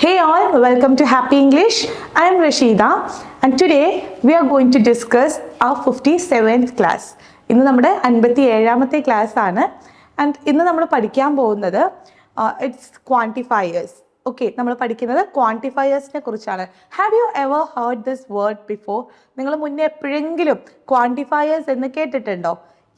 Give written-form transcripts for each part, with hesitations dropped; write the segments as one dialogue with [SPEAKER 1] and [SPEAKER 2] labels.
[SPEAKER 1] Hey all, welcome to Happy English. I am Rashida and today we are going to discuss our 57th class. ഇന്ന് നമ്മുടെ 57ാമത്തെ class ആണ് and ഇന്ന് നമ്മൾ പഠിക്കാൻ പോകുന്നത് ഇറ്റ്സ് ക്വാണ്ടിഫയേഴ്സ്. ഓക്കെ, നമ്മൾ പഠിക്കുന്നത് ക്വാണ്ടിഫയേഴ്സിനെ കുറിച്ചാണ്. Have you ever heard this word before? നിങ്ങൾ മുന്നേ എപ്പോഴെങ്കിലും ക്വാണ്ടിഫയേഴ്സ് എന്ന് കേട്ടിട്ടുണ്ടോ?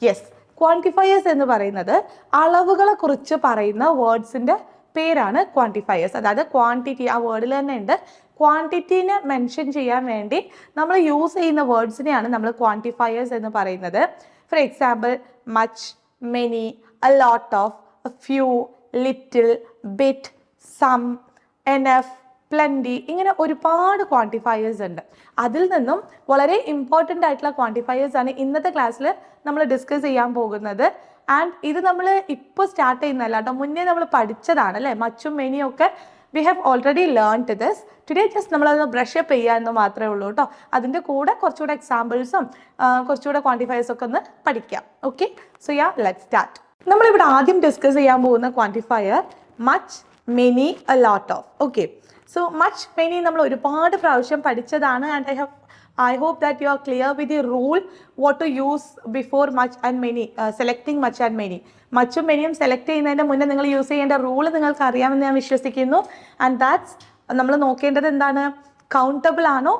[SPEAKER 1] യെസ്, ക്വാണ്ടിഫയേഴ്സ് എന്ന് പറയുന്നത് അളവുകളെ കുറിച്ച് പറയുന്ന വേർഡ്സിൻ്റെ പേരാണ് ക്വാണ്ടിഫയേഴ്സ്. അതായത് ക്വാണ്ടിറ്റി, ആ വേർഡിൽ തന്നെ ഉണ്ട്, ക്വാണ്ടിറ്റീനെ മെൻഷൻ ചെയ്യാൻ വേണ്ടി നമ്മൾ യൂസ് ചെയ്യുന്ന വേർഡ്സിനെയാണ് നമ്മൾ ക്വാണ്ടിഫയേഴ്സ് എന്ന് പറയുന്നത്. For example, much, many, a lot of, a few, little, bit, some, enough, plenty, ഇങ്ങനെ ഒരുപാട് ക്വാണ്ടിഫയേഴ്സ് ഉണ്ട്. അതിൽ നിന്നും വളരെ ഇമ്പോർട്ടൻ്റ് ആയിട്ടുള്ള ക്വാണ്ടിഫയേഴ്സ് ആണ് ഇന്നത്തെ ക്ലാസ്സിൽ നമ്മൾ ഡിസ്കസ് ചെയ്യാൻ പോകുന്നത്. ആൻഡ് ഇത് നമ്മൾ ഇപ്പോൾ സ്റ്റാർട്ട് ചെയ്യുന്നതല്ല കേട്ടോ, മുന്നേ നമ്മൾ പഠിച്ചതാണ് അല്ലേ, മച്ചും മെനിയും ഒക്കെ. We have already learned this. Today just നമ്മളത് ബ്രഷ് അപ്പ് ചെയ്യാമെന്ന് മാത്രമേ ഉള്ളൂ കേട്ടോ. അതിൻ്റെ കൂടെ കുറച്ചുകൂടെ എക്സാമ്പിൾസും കുറച്ചുകൂടെ ക്വാണ്ടിഫയേഴ്സ് ഒക്കെ ഒന്ന് പഠിക്കാം. Okay, so yeah, let's start. നമ്മളിവിടെ ആദ്യം ഡിസ്കസ് ചെയ്യാൻ പോകുന്ന quantifier much, many, a lot of. Okay, so much, many നമ്മൾ ഒരുപാട് പ്രാവശ്യം പഠിച്ചതാണ്. And I hope that you are clear with the rule what to use before much and many, selecting much and many. മച്ചും മെനിയും select ചെയ്യുന്നതിൻ്റെ മുന്നേ നിങ്ങൾ use ചെയ്യേണ്ട റൂള് നിങ്ങൾക്ക് അറിയാമെന്ന് ഞാൻ വിശ്വസിക്കുന്നു. ആൻഡ് ദാറ്റ്സ്, നമ്മൾ നോക്കേണ്ടത് എന്താണ്, കൗണ്ടബിൾ ആണോ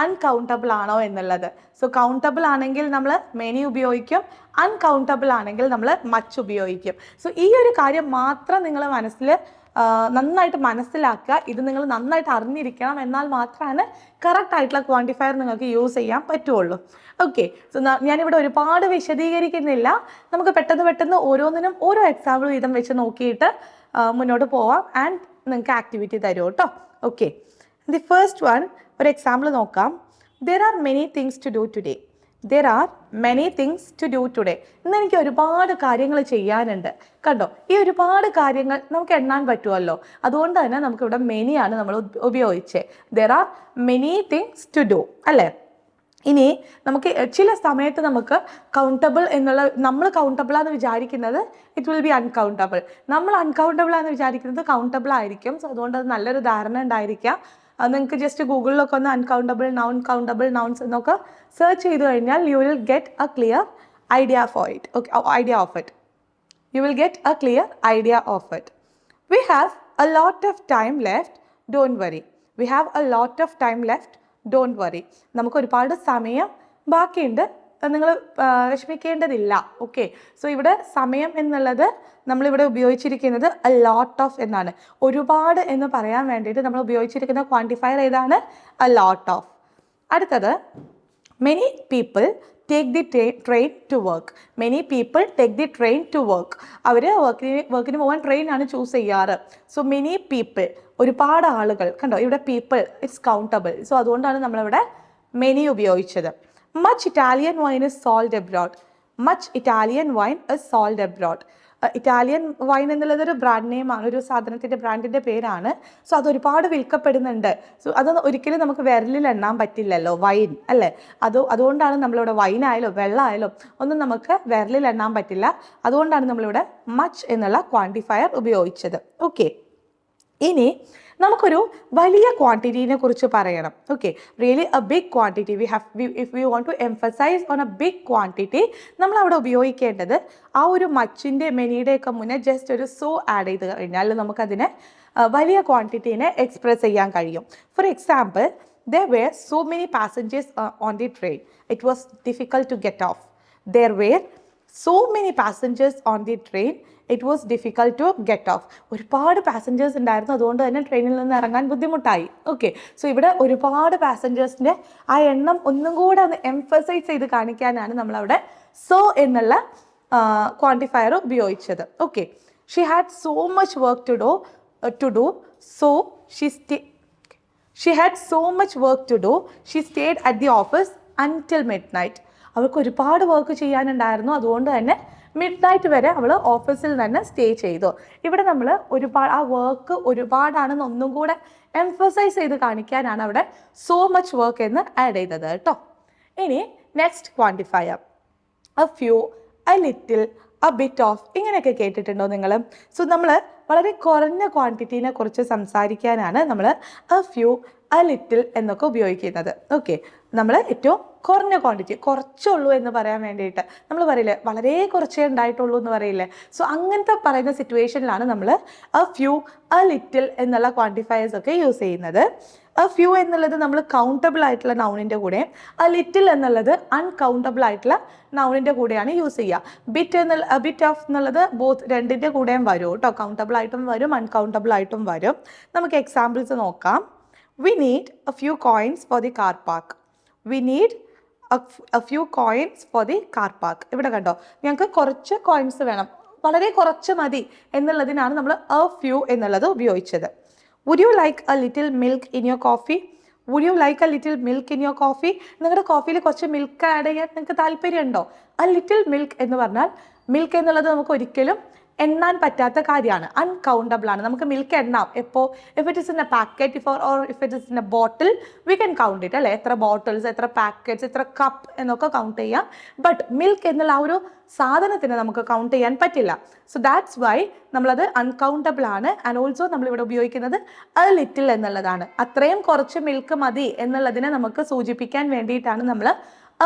[SPEAKER 1] അൺകൗണ്ടബിൾ ആണോ എന്നുള്ളത്. സോ കൗണ്ടബിൾ ആണെങ്കിൽ നമ്മൾ മെനി ഉപയോഗിക്കും, അൺകൗണ്ടബിൾ ആണെങ്കിൽ നമ്മൾ മച്ച് ഉപയോഗിക്കും. സോ ഈ ഒരു കാര്യം മാത്രം നിങ്ങൾ മനസ്സിൽ നന്നായിട്ട് മനസ്സിലാക്കുക. ഇത് നിങ്ങൾ നന്നായിട്ട് അറിഞ്ഞിരിക്കണം, എന്നാൽ മാത്രമാണ് കറക്റ്റ് ആയിട്ടുള്ള ക്വാണ്ടിഫയർ നിങ്ങൾക്ക് യൂസ് ചെയ്യാൻ പറ്റുള്ളൂ. ഓക്കെ, സോ ഞാനിവിടെ ഒരുപാട് വിശദീകരിക്കുന്നില്ല. നമുക്ക് പെട്ടെന്ന് ഓരോന്നിനും ഓരോ എക്സാമ്പിൾ വീതം വെച്ച് നോക്കിയിട്ട് മുന്നോട്ട് പോവാം. ആൻഡ് നിങ്ങൾക്ക് ആക്ടിവിറ്റി തരും കേട്ടോ. ഓക്കെ, ദി ഫസ്റ്റ് വൺ, ഒരു എക്സാമ്പിൾ നോക്കാം. There are many things to do today. There are many things to do today. ഇന്ന് എനിക്ക് ഒരുപാട് കാര്യങ്ങൾ ചെയ്യാനുണ്ട്. കണ്ടോ, ഈ ഒരുപാട് കാര്യങ്ങൾ നമുക്ക് എണ്ണാൻ പറ്റുമല്ലോ. അതുകൊണ്ട് തന്നെ നമുക്കിവിടെ മെനിയാണ് നമ്മൾ ഉപയോഗിച്ചത്. There are many things to do അല്ലേ. ഇനി നമുക്ക് ചില സമയത്ത് നമുക്ക് കൗണ്ടബിൾ എന്നുള്ള, നമ്മൾ കൗണ്ടബിൾ ആണെന്ന് വിചാരിക്കുന്നത് ഇറ്റ് വിൽ ബി അൺകൗണ്ടബിൾ. നമ്മൾ അൺകൗണ്ടബിൾ ആണെന്ന് വിചാരിക്കുന്നത് കൗണ്ടബിൾ ആയിരിക്കും. സോ അതുകൊണ്ട് അത് നല്ലൊരു ധാരണ ഉണ്ടായിരിക്കാം. നിങ്ങൾക്ക് ജസ്റ്റ് ഗൂഗിളിലൊക്കെ ഒന്ന് അൺകൗണ്ടബിൾ നൗൺ, കൗണ്ടബിൾ നൗൺസ് എന്നൊക്കെ സെർച്ച് ചെയ്ത് കഴിഞ്ഞാൽ you will get A clear idea for it. Okay, idea of it. You will get a clear idea of it. We have a lot of time left, don't worry. We have a lot of time left, don't worry. നമുക്ക് ഒരുപാട് സമയം ബാക്കിയുണ്ട്, നിങ്ങൾ വിഷമിക്കേണ്ടതില്ല. Okay, so ഇവിടെ സമയം എന്നുള്ളത് നമ്മളിവിടെ ഉപയോഗിച്ചിരിക്കുന്നത് a lot of എന്നാണ്. ഒരുപാട് എന്ന് പറയാൻ വേണ്ടിയിട്ട് നമ്മൾ ഉപയോഗിച്ചിരിക്കുന്ന ക്വാണ്ടിഫയർ ഏതാണ്? a lot of. അടുത്തത്, many people take the train to work. Many people take the train to work. അവർ വർക്കിന് പോകാൻ ട്രെയിനാണ് ചൂസ് ചെയ്യാറ്. സോ മെനി പീപ്പിൾ, ഒരുപാട് ആളുകൾ. കണ്ടോ, ഇവിടെ പീപ്പിൾ ഇറ്റ്സ് കൗണ്ടബിൾ. സോ അതുകൊണ്ടാണ് നമ്മളിവിടെ മെനി ഉപയോഗിച്ചത്. Much Italian wine is sold abroad. Much Italian wine is sold abroad. Italian wine എന്നുള്ളത് ഒരു ബ്രാൻഡ് നെയിമാണ്, ഒരു സാധനത്തിൻ്റെ ബ്രാൻഡിൻ്റെ പേരാണ്. സോ അതൊരുപാട് വിൽക്കപ്പെടുന്നുണ്ട്. സോ അത് ഒരിക്കലും നമുക്ക് വിരലിൽ എണ്ണാൻ പറ്റില്ലല്ലോ, വൈൻ അല്ലേ. അതുകൊണ്ടാണ് നമ്മളിവിടെ വൈനായാലും വെള്ളമായാലും ഒന്നും നമുക്ക് വിരലിൽ എണ്ണാൻ പറ്റില്ല. അതുകൊണ്ടാണ് നമ്മളിവിടെ മച്ച് എന്നുള്ള ക്വാണ്ടിഫയർ ഉപയോഗിച്ചത്. ഓക്കെ, ഇനി നമുക്കൊരു വലിയ ക്വാണ്ടിറ്റീനെ കുറിച്ച് പറയണം. Okay, really a big quantity. If we want to emphasise on a big quantity, നമ്മളവിടെ ഉപയോഗിക്കേണ്ടത് ആ ഒരു മച്ചിൻ്റെ മെനിയുടെ ഒക്കെ മുന്നേ ജസ്റ്റ് ഒരു സോ ആഡ് ചെയ്ത് കഴിഞ്ഞാൽ നമുക്കതിനെ വലിയ ക്വാണ്ടിറ്റീനെ എക്സ്പ്രസ് ചെയ്യാൻ കഴിയും. For example, there were so many passengers on the train. It was difficult to get off. There were so many passengers on the train. It was difficult to get off. ഒരുപാട് passengers ഉണ്ടായിരുന്നു, അതുകൊണ്ട് തന്നെ ട്രെയിനിൽ നിന്ന് ഇറങ്ങാൻ ബുദ്ധിമുട്ടായി. Okay, so ഇവിടെ ഒരുപാട് പാസഞ്ചേഴ്സിൻ്റെ ആ എണ്ണം ഒന്നും കൂടെ ഒന്ന് എംഫസൈസ് ചെയ്ത് കാണിക്കാനാണ് നമ്മളവിടെ സോ എന്നുള്ള ക്വാണ്ടിഫയർ ഉപയോഗിച്ചത്. Okay, she had so much work to do so she had so much work to do she stayed at the office until midnight. അവൾക്ക് ഒരുപാട് വർക്ക് ചെയ്യാനുണ്ടായിരുന്നു, അതുകൊണ്ട് തന്നെ മിഡ് നൈറ്റ് വരെ അവൾ ഓഫീസിൽ തന്നെ സ്റ്റേ ചെയ്തു. ഇവിടെ നമ്മൾ ഒരുപാട്, ആ വർക്ക് ഒരുപാടാണെന്ന് ഒന്നും കൂടെ എംഫസൈസ് ചെയ്ത് കാണിക്കാനാണ് അവിടെ സോ മച്ച് വർക്ക് എന്ന് ആഡ് ചെയ്തത് കേട്ടോ. ഇനി next quantifier, A few, A little, a bit of ഇങ്ങനെയൊക്കെ കേട്ടിട്ടുണ്ടോ നിങ്ങൾ? സോ നമ്മൾ വളരെ കുറഞ്ഞ ക്വാണ്ടിറ്റീനെ കുറിച്ച് സംസാരിക്കാനാണ് നമ്മൾ a few, a little എന്നൊക്കെ ഉപയോഗിക്കുന്നത്. ഓക്കെ, നമ്മൾ ഏറ്റവും കുറഞ്ഞ ക്വാണ്ടിറ്റി, കുറച്ചുള്ളൂ എന്ന് പറയാൻ വേണ്ടിയിട്ട് നമ്മൾ പറയില്ലേ, വളരെ കുറച്ചേ ഉണ്ടായിട്ടുള്ളൂ എന്ന് പറയില്ലേ. സോ അങ്ങനത്തെ പറയുന്ന സിറ്റുവേഷനിലാണ് നമ്മൾ a few, a little എന്നുള്ള ക്വാണ്ടിഫയേഴ്സ് ഒക്കെ യൂസ് ചെയ്യുന്നത്. a few എന്നുള്ളത് നമ്മൾ കൗണ്ടബിൾ ആയിട്ടുള്ള നൗണിൻ്റെ കൂടെയും a little എന്നുള്ളത് അൺകൗണ്ടബിൾ ആയിട്ടുള്ള നൗണിൻ്റെ കൂടെയാണ് യൂസ് ചെയ്യുക. ബിറ്റ് ഓഫ് എന്നുള്ളത് ബോത്ത് രണ്ടിൻ്റെ കൂടെയും വരും കേട്ടോ, കൗണ്ടബിൾ ആയിട്ടും വരും അൺകൗണ്ടബിൾ ആയിട്ടും വരും. നമുക്ക് എക്സാമ്പിൾസ് നോക്കാം. We need a few coins for the car park. We need a few coins for the car park. ഇവിടെ കണ്ടോ, ഞങ്ങൾക്ക് കുറച്ച് കോയിൻസ് വേണം, വളരെ കുറച്ച് മതി എന്നുള്ളതിനാണ് നമ്മൾ a few എന്നുള്ളത് ഉപയോഗിച്ചത്. Would you like a little milk in your coffee? Would you like a little milk in your coffee? നിങ്ങളുടെ കോഫിയിൽ കുറച്ച് മിൽക്ക് ആഡ് ചെയ്യാൻ നിങ്ങൾക്ക് താല്പര്യമുണ്ടോ? a little milk എന്ന് പറഞ്ഞാൽ മിൽക്ക് എന്നുള്ളത് നമുക്ക് ഒരിക്കലും എണ്ണാൻ പറ്റാത്ത കാര്യമാണ്, അൺകൗണ്ടബിൾ ആണ്. നമുക്ക് മിൽക്ക് എണ്ണാം എപ്പോൾ, if it is in A packet or if it is in A bottle we can count it അല്ലേ, എത്ര ബോട്ടിൽസ്, എത്ര പാക്കറ്റ്സ്, എത്ര കപ്പ് എന്നൊക്കെ കൗണ്ട് ചെയ്യാം. ബട്ട് മിൽക്ക് എന്നുള്ള ആ ഒരു സാധനത്തിന് നമുക്ക് കൗണ്ട് ചെയ്യാൻ പറ്റില്ല. സോ ദാറ്റ്സ് വൈ നമ്മളത് അൺകൗണ്ടബിൾ ആണ്. ആൻഡ് ഓൾസോ നമ്മളിവിടെ ഉപയോഗിക്കുന്നത് a little എന്നുള്ളതാണ്. അത്രയും കുറച്ച് മിൽക്ക് മതി എന്നുള്ളതിനെ നമുക്ക് സൂചിപ്പിക്കാൻ വേണ്ടിയിട്ടാണ് നമ്മൾ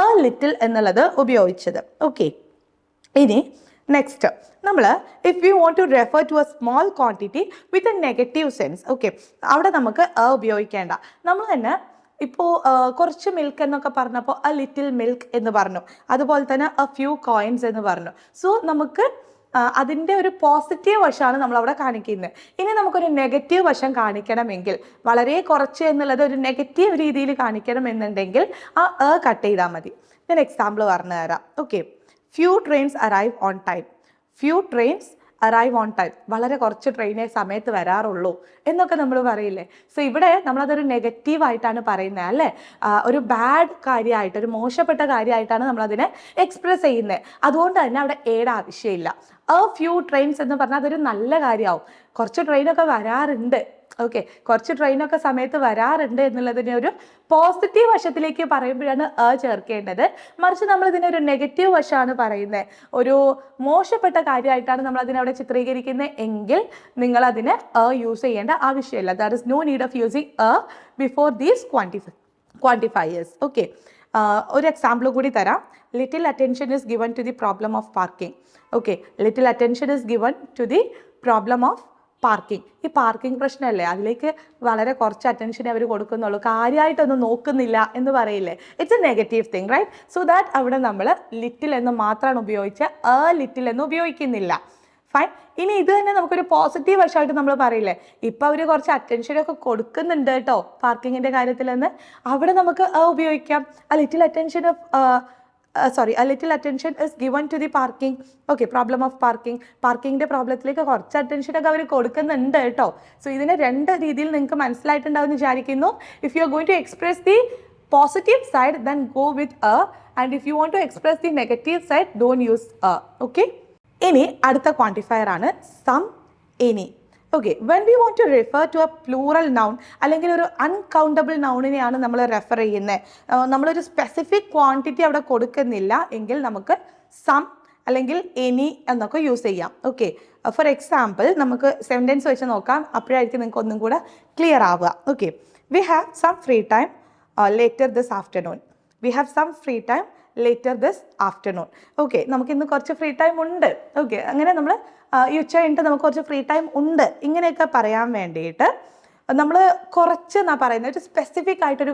[SPEAKER 1] a little എന്നുള്ളത് ഉപയോഗിച്ചത്. ഓക്കെ, ഇനി നെക്സ്റ്റ് നമ്മൾ if you want to refer to a small quantity with a negative sense, okay, അവിടെ നമുക്ക് ഉപയോഗിക്കേണ്ട. നമ്മൾ തന്നെ ഇപ്പോൾ കുറച്ച് മിൽക്ക് എന്നൊക്കെ പറഞ്ഞപ്പോൾ a little milk എന്ന് പറഞ്ഞു, അതുപോലെ തന്നെ a few coins എന്ന് പറഞ്ഞു. സോ നമുക്ക് അതിൻ്റെ ഒരു പോസിറ്റീവ് വശമാണ് നമ്മളവിടെ കാണിക്കുന്നത്. ഇനി നമുക്കൊരു നെഗറ്റീവ് വശം കാണിക്കണമെങ്കിൽ, വളരെ കുറച്ച് എന്നുള്ളത് ഒരു നെഗറ്റീവ് രീതിയിൽ കാണിക്കണം എന്നുണ്ടെങ്കിൽ ആ കട്ട് ചെയ്താൽ മതി. ഞാൻ എക്സാമ്പിൾ പറഞ്ഞു തരാം. Okay, few trains arrive on time. few trains arrive on time. വളരെ കുറച്ച് ട്രെയിനേ സമയത്ത് വരാറുള്ളൂ എന്നൊക്കെ നമ്മൾ പറയില്ലേ. സോ ഇവിടെ നമ്മളതൊരു നെഗറ്റീവായിട്ടാണ് പറയുന്നത് അല്ലേ, ഒരു ബാഡ് കാര്യമായിട്ട്, ഒരു മോശപ്പെട്ട കാര്യമായിട്ടാണ് നമ്മളതിനെ എക്സ്പ്രസ് ചെയ്യുന്നത്. അതുകൊണ്ട് തന്നെ അവിടെ ഏഡ് ആവശ്യമില്ല. a few trains എന്ന് പറഞ്ഞാൽ അതൊരു നല്ല കാര്യമാവും. കുറച്ച് ട്രെയിനൊക്കെ വരാറുണ്ട്, ഓക്കെ, കുറച്ച് ട്രെയിനൊക്കെ സമയത്ത് വരാറുണ്ട് എന്നുള്ളതിനെ ഒരു പോസിറ്റീവ് വശത്തിലേക്ക് പറയുമ്പോഴാണ് ചേർക്കേണ്ടത്. മറിച്ച് നമ്മൾ ഇതിനൊരു നെഗറ്റീവ് വശമാണ് പറയുന്നത്, ഒരു മോശപ്പെട്ട കാര്യമായിട്ടാണ് നമ്മൾ അതിനവിടെ ചിത്രീകരിക്കുന്നത് എങ്കിൽ നിങ്ങൾ അതിന് യൂസ് ചെയ്യേണ്ട ആവശ്യമില്ല. That is no need of using before these quantifiers. Okay, ഒരു എക്സാമ്പിൾ കൂടി തരാം. Little attention is given to the problem of parking. Okay, little attention is given to the problem of parking. ഈ parking പ്രശ്നമല്ലേ, അതിലേക്ക് വളരെ കുറച്ച് അറ്റൻഷനെ അവർ കൊടുക്കുന്നുള്ളൂ, കാര്യമായിട്ടൊന്നും നോക്കുന്നില്ല എന്ന് പറയില്ലേ. It's a negative thing, right? So that അവിടെ നമ്മൾ ലിറ്റിൽ എന്ന് മാത്രമാണ് ഉപയോഗിച്ച് a little എന്ന് ഉപയോഗിക്കുന്നില്ല. ഫൈൻ. ഇനി ഇത് തന്നെ നമുക്കൊരു പോസിറ്റീവ് വശമായിട്ട് നമ്മൾ പറയില്ലേ, ഇപ്പം അവർ കുറച്ച് അറ്റൻഷനൊക്കെ കൊടുക്കുന്നുണ്ട് കേട്ടോ പാർക്കിങ്ങിൻ്റെ കാര്യത്തിൽ എന്ന്, അവിടെ നമുക്ക് ഉപയോഗിക്കാം. a little attention is given to the parking. Okay, problem of പാർക്കിങ്ങിൻ്റെ പ്രോബ്ലത്തിലേക്ക് കുറച്ച് അറ്റൻഷനൊക്കെ അവർ കൊടുക്കുന്നുണ്ട് കേട്ടോ. സോ ഇതിനെ രണ്ട് രീതിയിൽ നിങ്ങൾക്ക് മനസ്സിലായിട്ടുണ്ടാവും എന്ന് വിചാരിക്കുന്നു. If you are going to express the positive side then go with and if you want to express the negative side don't use okay. ഇനി അടുത്ത ക്വാണ്ടിഫയർ ആണ് some, any. Okay, when we want to refer to a plural noun അല്ലെങ്കിൽ ഒരു uncountable നൗണിനെയാണ് നമ്മൾ refer ചെയ്യുന്നത്, നമ്മളൊരു specific quantity അവിടെ കൊടുക്കുന്നില്ല എങ്കിൽ നമുക്ക് സം അല്ലെങ്കിൽ എനി എന്നൊക്കെ യൂസ് ചെയ്യാം. ഓക്കെ, ഫോർ എക്സാമ്പിൾ നമുക്ക് സെൻറ്റൻസ് വെച്ച് നോക്കാം, അപ്പോഴായിരിക്കും നിങ്ങൾക്ക് ഒന്നും കൂടെ ക്ലിയർ ആവുക. Okay, we have some free time later this afternoon. We have some free time later this afternoon. Okay, നമുക്കിന്ന് കുറച്ച് ഫ്രീ ടൈം ഉണ്ട്. ഓക്കെ, അങ്ങനെ നമ്മൾ ഈ ഉച്ച കഴിഞ്ഞിട്ട് നമുക്ക് കുറച്ച് ഫ്രീ ടൈം ഉണ്ട് ഇങ്ങനെയൊക്കെ പറയാൻ വേണ്ടിയിട്ട് നമ്മൾ കുറച്ച് എന്നാ പറയുന്നത്, ഒരു സ്പെസിഫിക് ആയിട്ടൊരു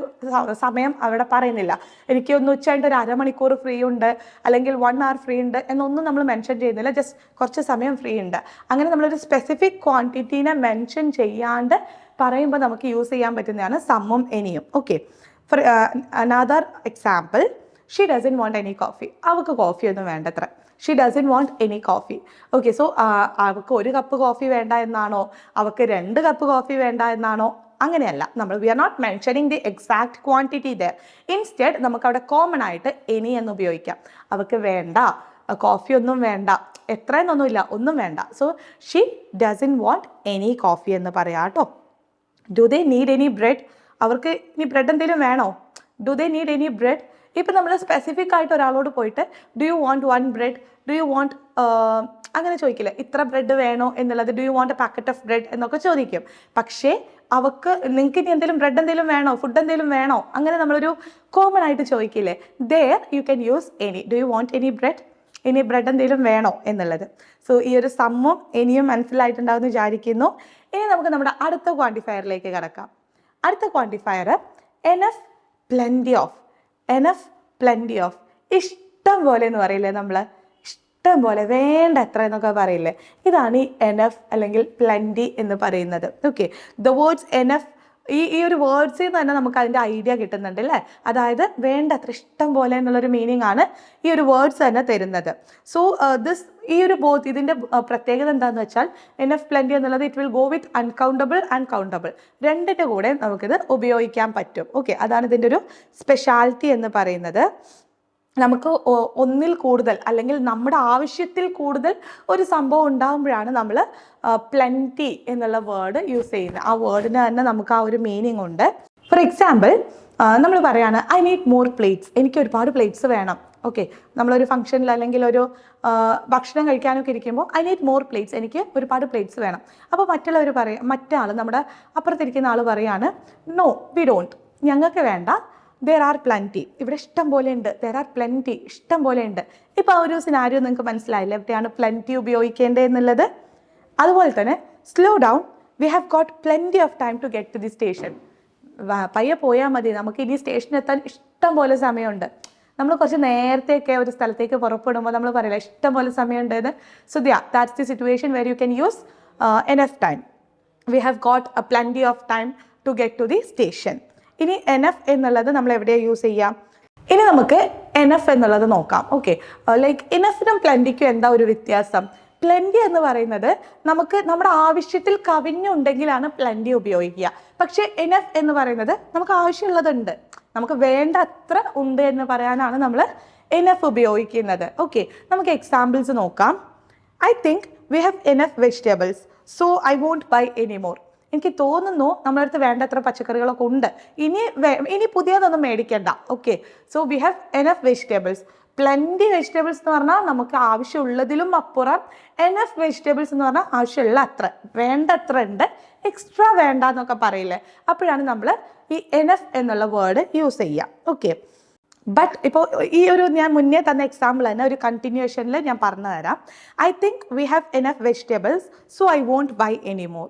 [SPEAKER 1] സമയം അവിടെ പറയുന്നില്ല. എനിക്ക് ഒന്ന് ഉച്ച കഴിഞ്ഞിട്ട് ഒരു അരമണിക്കൂർ ഫ്രീ ഉണ്ട് അല്ലെങ്കിൽ 1 hour ഫ്രീ ഉണ്ട് എന്നൊന്നും നമ്മൾ മെൻഷൻ ചെയ്യുന്നില്ല, ജസ്റ്റ് കുറച്ച് സമയം ഫ്രീ ഉണ്ട്. അങ്ങനെ നമ്മളൊരു സ്പെസിഫിക് ക്വാണ്ടിറ്റീനെ മെൻഷൻ ചെയ്യാണ്ട് പറയുമ്പോൾ നമുക്ക് യൂസ് ചെയ്യാൻ പറ്റുന്നതാണ് സമ്മും എനിയും. Okay, for another example, she doesn't want any coffee. അവൾക്ക് കോഫിയൊന്നും വേണ്ടത്ര. She doesn't want any coffee. Okay, so അവൾക്ക് 1 കപ്പ് കോഫി വേണ്ട എന്നാണോ, അവൾക്ക് 2 കപ്പ് കോഫി വേണ്ട എന്നാണോ? അങ്ങനെയല്ല. നമ്മൾ we are not mentioning the exact quantity there. Instead നമുക്കവിടെ കോമൺ ആയിട്ട് എനി എന്ന് ഉപയോഗിക്കാം. അവൾക്ക് വേണ്ട, കോഫി ഒന്നും വേണ്ട, എത്രയെന്നൊന്നുമില്ല, ഒന്നും വേണ്ട. So she doesn't want any coffee എന്ന് പറയാം കേട്ടോ. Do they need any bread? അവർക്ക് ഇനി ബ്രെഡ് എന്തെങ്കിലും വേണോ? Do they need any bread? ഇപ്പം നമ്മൾ സ്പെസിഫിക് ആയിട്ട് ഒരാളോട് പോയിട്ട് do you want 1 bread, do you want അങ്ങനെ ചോദിക്കില്ല, ഇത്ര ബ്രെഡ് വേണോ എന്നുള്ളത്, do you want A packet of bread എന്നൊക്കെ ചോദിക്കും. പക്ഷേ അവർക്ക് നിങ്ങൾക്ക് ഇനി എന്തെങ്കിലും ബ്രെഡ് എന്തെങ്കിലും വേണോ, ഫുഡ് എന്തെങ്കിലും വേണോ, അങ്ങനെ നമ്മളൊരു കോമൺ ആയിട്ട് ചോദിക്കില്ലേ, there you can use any, do you want any bread, ഇനി ബ്രെഡ് എന്തെങ്കിലും വേണോ എന്നുള്ളത്. സോ ഈ ഒരു സമ്മും ഇനിയും മനസ്സിലായിട്ടുണ്ടാവുമെന്ന് വിചാരിക്കുന്നു. ഇനി നമുക്ക് നമ്മുടെ അടുത്ത ക്വാണ്ടിഫയറിലേക്ക് കിടക്കാം. അടുത്ത quantifier enough plenty of. Enough plenty of, ഇഷ്ടം പോലെ എന്ന് പറയില്ലേ നമ്മൾ, ഇഷ്ടം പോലെ, വേണ്ട എത്ര എന്നൊക്കെ പറയില്ലേ, ഇതാണ് ഈ എനഫ് അല്ലെങ്കിൽ പ്ലെൻറ്റി എന്ന് പറയുന്നത്. ഓക്കെ, ദ വേർഡ്സ് എനഫ്, ഈ ഒരു വേർഡ്സിൽ നിന്ന് തന്നെ നമുക്ക് അതിൻ്റെ ഐഡിയ കിട്ടുന്നുണ്ട് അല്ലേ. അതായത് വേണ്ട അത്ര, ഇഷ്ടം പോലെ എന്നുള്ളൊരു മീനിങ് ആണ് ഈ ഒരു വേർഡ്സ് തന്നെ തരുന്നത്. സോ ഈ ഒരു ബോത്ത്, ഇതിൻ്റെ പ്രത്യേകത എന്താണെന്ന് വെച്ചാൽ എനഫ് പ്ലെൻറ്റി എന്നുള്ളത് it will go with uncountable and countable, രണ്ടിൻ്റെ കൂടെ നമുക്കിത് ഉപയോഗിക്കാൻ പറ്റും. ഓക്കെ, അതാണ് ഇതിൻ്റെ ഒരു സ്പെഷ്യാലിറ്റി എന്ന് പറയുന്നത്. നമുക്ക് ഒന്നിൽ കൂടുതൽ അല്ലെങ്കിൽ നമ്മുടെ ആവശ്യത്തിൽ കൂടുതൽ ഒരു സംഭവം ഉണ്ടാകുമ്പോഴാണ് നമ്മൾ പ്ലെൻറ്റി എന്നുള്ള വേർഡ് യൂസ് ചെയ്യുന്നത്. ആ വേർഡിന് തന്നെ നമുക്ക് ആ ഒരു മീനിങ് ഉണ്ട്. ഫോർ എക്സാമ്പിൾ, നമ്മൾ പറയാണ് ഐ നീഡ് മോർ പ്ലേറ്റ്സ്, എനിക്ക് ഒരുപാട് പ്ലേറ്റ്സ് വേണം. ഓക്കെ, നമ്മളൊരു ഫംഗ്ഷനിൽ അല്ലെങ്കിൽ ഒരു ഭക്ഷണം കഴിക്കാനൊക്കെ ഇരിക്കുമ്പോൾ ഐ നീഡ് മോർ പ്ലേറ്റ്സ്, എനിക്ക് ഒരുപാട് പ്ലേറ്റ്സ് വേണം. അപ്പോൾ മറ്റുള്ളവർ പറയാം, മറ്റാൾ നമ്മുടെ അപ്പുറത്തിരിക്കുന്ന ആൾ പറയാണ് നോ വി ഡോണ്ട്, ഞങ്ങൾക്ക് വേണ്ട, ദർ ആർ പ്ലൻറ്റി, ഇവിടെ ഇഷ്ടം പോലെ ഉണ്ട്, ദർ ആർ പ്ലൻറ്റി, ഇഷ്ടം പോലെ ഉണ്ട്. ഇപ്പോൾ ആ ഒരു സിനാരിയോ നിങ്ങൾക്ക് മനസ്സിലായില്ല, എവിടെയാണ് പ്ലൻറ്റി ഉപയോഗിക്കേണ്ടത് എന്നുള്ളത്. അതുപോലെ തന്നെ slow down, we have got plenty of time to get to the station. പയ്യെ പോയാൽ മതി, നമുക്ക് ഇനി സ്റ്റേഷനിൽ എത്താൻ ഇഷ്ടം പോലെ സമയമുണ്ട്. നമ്മൾ കുറച്ച് നേരത്തെയൊക്കെ ഒരു സ്ഥലത്തേക്ക് പുറപ്പെടുമ്പോൾ നമ്മൾ പറയില്ല ഇഷ്ടം പോലെ സമയമുണ്ട് എന്ന്. So that's the situation were U can use enough time. V have got A plenty of time to get to the station. ഇനി എനഫ് എന്നുള്ളത് നമ്മൾ എവിടെയാണ് യൂസ് ചെയ്യാം? ഇനി നമുക്ക് എനഫ് എന്നുള്ളത് നോക്കാം. ഓക്കെ, ലൈക്ക് എനഫിനും പ്ലെൻറ്റിക്കും എന്താ ഒരു വ്യത്യാസം? പ്ലെൻറ്റി എന്ന് പറയുന്നത് നമുക്ക് നമ്മുടെ ആവശ്യത്തിൽ കവിഞ്ഞുണ്ടെങ്കിലാണ് പ്ലെൻറ്റി ഉപയോഗിക്കുക. പക്ഷേ എനഫ് എന്ന് പറയുന്നത് നമുക്ക് ആവശ്യമുള്ളതുണ്ട്, നമുക്ക് വേണ്ട അത്ര ഉണ്ട് എന്ന് പറയാനാണ് നമ്മൾ എനഫ് ഉപയോഗിക്കുന്നത്. ഓക്കെ, നമുക്ക് എക്സാമ്പിൾസ് നോക്കാം. I think we have enough vegetables, so I won't buy any more. എനിക്ക് തോന്നുന്നു നമ്മുടെ അടുത്ത് വേണ്ടത്ര പച്ചക്കറികളൊക്കെ ഉണ്ട്, ഇനി പുതിയതൊന്നും മേടിക്കേണ്ട. Okay, so we have enough vegetables. Plenty vegetables എന്ന് പറഞ്ഞാൽ നമുക്ക് ആവശ്യമുള്ളതിലും അപ്പുറം, എനഫ് വെജിറ്റബിൾസ് എന്ന് പറഞ്ഞാൽ ആവശ്യമുള്ള അത്ര, വേണ്ടത്ര ഉണ്ട്, എക്സ്ട്രാ വേണ്ട എന്നൊക്കെ പറയില്ലേ, അപ്പോഴാണ് നമ്മൾ ഈ എനഫ് എന്നുള്ള വേർഡ് യൂസ് ചെയ്യുക. ഓക്കെ, ബട്ട് ഇപ്പോൾ ഈ ഒരു ഞാൻ മുന്നേ തന്ന എക്സാമ്പിൾ തന്നെ ഒരു കണ്ടിന്യൂഷനിൽ ഞാൻ പറഞ്ഞു തരാം. I think we have enough vegetables, so I won't buy any more.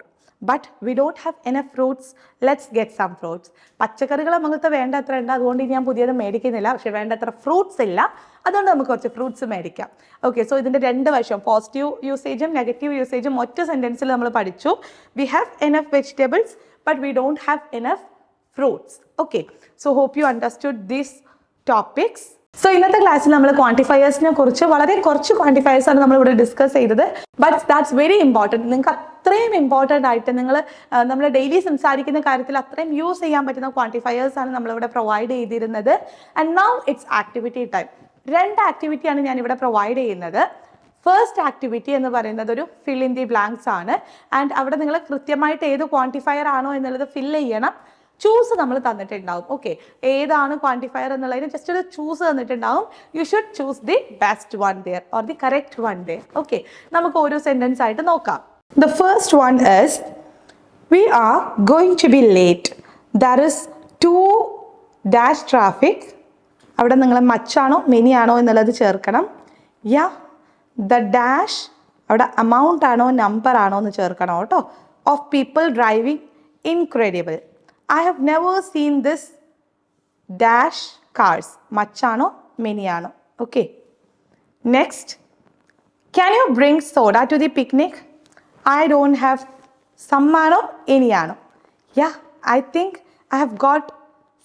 [SPEAKER 1] But we don't have enough fruits, let's get some fruits. പച്ചക്കറികൾ നമുക്ക് വേണ്ടത്ര ഉണ്ട്, അതുകൊണ്ട് ഞാൻ പുതിയത് മേടിക്കുന്നില്ല. പക്ഷേ വേണ്ടത്ര ഫ്രൂട്ട്സ് ഇല്ല, അതുകൊണ്ട് നമുക്ക് കുറച്ച് ഫ്രൂട്ട്സ് മേടിക്കാം. ഓക്കെ, സോ ഇതിൻ്റെ രണ്ട് വശം, പോസിറ്റീവ് യൂസേജും നെഗറ്റീവ് യൂസേജും ഒറ്റ സെൻറ്റൻസിൽ നമ്മൾ പഠിച്ചു. We have enough vegetables but we don't have enough fruits. Okay, so hope you understood these topics. So ഇന്നത്തെ ക്ലാസ്സിൽ നമ്മൾ ക്വാണ്ടിഫയേഴ്സിനെ കുറിച്ച് വളരെ കുറച്ച് ക്വാണ്ടിഫയേഴ്സാണ് നമ്മളിവിടെ ഡിസ്കസ് ചെയ്തത്. But that's very important. നിങ്ങൾക്ക് അത്രയും ഇമ്പോർട്ടൻ്റ് ആയിട്ട് നമ്മൾ ഡെയിലി സംസാരിക്കുന്ന കാര്യത്തിൽ അത്രയും യൂസ് ചെയ്യാൻ പറ്റുന്ന ക്വാണ്ടിഫയേഴ്സാണ് നമ്മളിവിടെ പ്രൊവൈഡ് ചെയ്തിരുന്നത്. And now it's activity time. 2 ആക്ടിവിറ്റിയാണ് ഞാനിവിടെ പ്രൊവൈഡ് ചെയ്യുന്നത്. ഫസ്റ്റ് ആക്ടിവിറ്റി എന്ന് പറയുന്നത് ഒരു ഫിൽ ഇൻ ദി ബ്ലാങ്ക്സ് ആണ്. ആൻഡ് അവിടെ നിങ്ങൾ കൃത്യമായിട്ട് ഏത് ക്വാണ്ടിഫയർ ആണോ എന്നുള്ളത് ഫില്ല് ചെയ്യണം. ചൂസ് നമ്മൾ തന്നിട്ടുണ്ടാവും. ഓക്കെ, ഏതാണ് ക്വാണ്ടിഫയർ എന്നുള്ളതിന് ജസ്റ്റ് ഒരു ചൂസ് തന്നിട്ടുണ്ടാവും. You should choose the best one there or the correct one there. Okay, നമുക്ക് ഓരോ സെൻറ്റൻസ് ആയിട്ട് നോക്കാം. The first one is, we are going to be late. There is too dash traffic. അവിടെ നിങ്ങൾ മച്ചാണോ many ആണോ എന്നുള്ളത് ചേർക്കണം. യാ, ദ ഡാഷ് അവിടെ amount ആണോ നമ്പർ ആണോ എന്ന് ചേർക്കണം കേട്ടോ. Of people driving incredible. I have never seen this dash cars. മച്ചാണോ മെനി ആണോ? Okay, next, can you bring soda to the picnic? I don't have some ആണോ any ആണോ? Yeah, I think I have got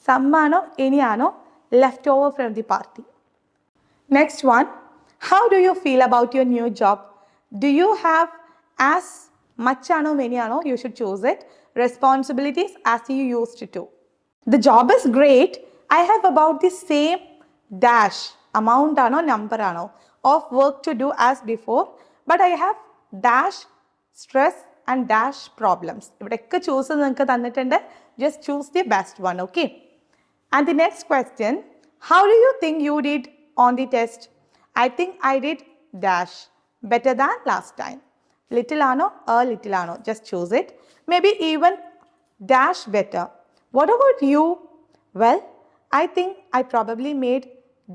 [SPEAKER 1] some ആണോ any ആണോ left over from the party. Next one, how do you feel about your new job? Do you have as much ആണോ many ആണോ? You should choose it. Responsibilities as you used to. The job is great. I have about the same dash amount ആണോ number ആണോ of work to do as before, but I have dash stress and dash problems. ഇവിടെയൊക്കെ choose നിങ്ങൾക്ക് തന്നിട്ടുണ്ട്. Just choose the best one. Okay, and the next question, How do you think you did on the test? I think I did dash better than last time. Little ano, a little ano. Just choose it. Maybe even dash better. What about you? Well, I think I probably made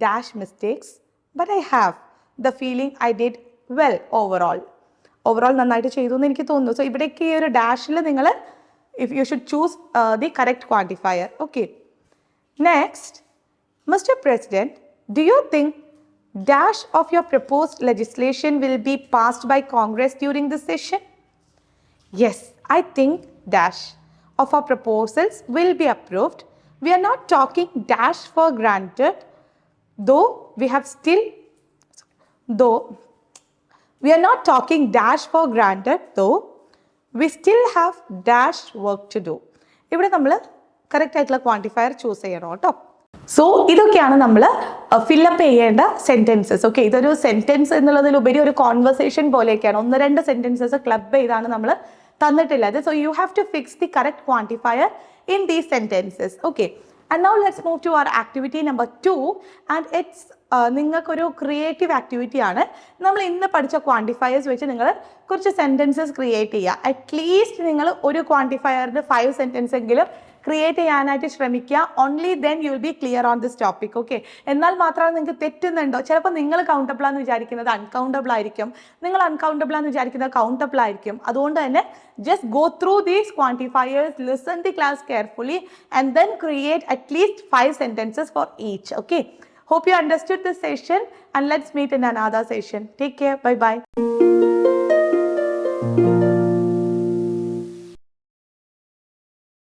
[SPEAKER 1] dash mistakes, but I have the feeling I did well overall. Overall നന്നായിട്ട് ചെയ്തു എന്ന് എനിക്ക് തോന്നുന്നു. So ഇവിടേക്ക് ഈ ഒരു ഡാഷിൽ നിങ്ങൾ if you should choose the correct quantifier. Okay. Next, Mr. President, do you think dash of your proposed legislation will be passed by Congress during this session? Yes, I think dash of our proposals will be approved. We are not talking dash for granted, though we are not talking dash for granted, though we still have dash work to do. ഇവിടെ നമ്മൾ correct ആയിട്ടുള്ള quantifier choose ചെയ്യണം കേട്ടോ. So ഇതൊക്കെയാണ് നമ്മൾ fill up ചെയ്യേണ്ട sentences. Okay, ഇതൊരു sentence എന്നുള്ളതിലുപരി ഒരു കോൺവെർസേഷൻ പോലെയൊക്കെയാണ്. 1-2 സെൻറ്റൻസസ് ക്ലബ് ചെയ്താണ് നമ്മൾ തന്നിട്ടുള്ളത്. So you have to fix the correct quantifier in these sentences. Okay, and now let's move to our activity number 2. And it's നിങ്ങൾക്കൊരു ക്രിയേറ്റീവ് ആക്ടിവിറ്റി ആണ്. നമ്മൾ ഇന്ന് പഠിച്ച ക്വാണ്ടിഫയേഴ്സ് വെച്ച് നിങ്ങൾ കുറച്ച് സെൻറ്റൻസസ് ക്രിയേറ്റ് ചെയ്യുക. അറ്റ്ലീസ്റ്റ് നിങ്ങൾ ഒരു ക്വാണ്ടിഫയറിന് 5 സെൻറ്റൻസ് എങ്കിലും ക്രിയേറ്റ് ചെയ്യാനായിട്ട് ശ്രമിക്കുക. Only then you will be clear on this topic. Okay, എന്നാൽ മാത്രമാണ് നിങ്ങൾക്ക് തെറ്റുന്നുണ്ടോ. ചിലപ്പോൾ നിങ്ങൾ കൗണ്ടബിൾ ആണെന്ന് വിചാരിക്കുന്നത് അൺകൗണ്ടബിൾ ആയിരിക്കും, നിങ്ങൾ അൺകൗണ്ടബിൾ ആണെന്ന് വിചാരിക്കുന്നത് കൗണ്ടബിൾ ആയിരിക്കും. അതുകൊണ്ട് തന്നെ just go through these quantifiers, listen the class carefully and then create at least 5 sentences for each. Okay, hope you understood this session and let's meet in another session. Take care. Bye bye.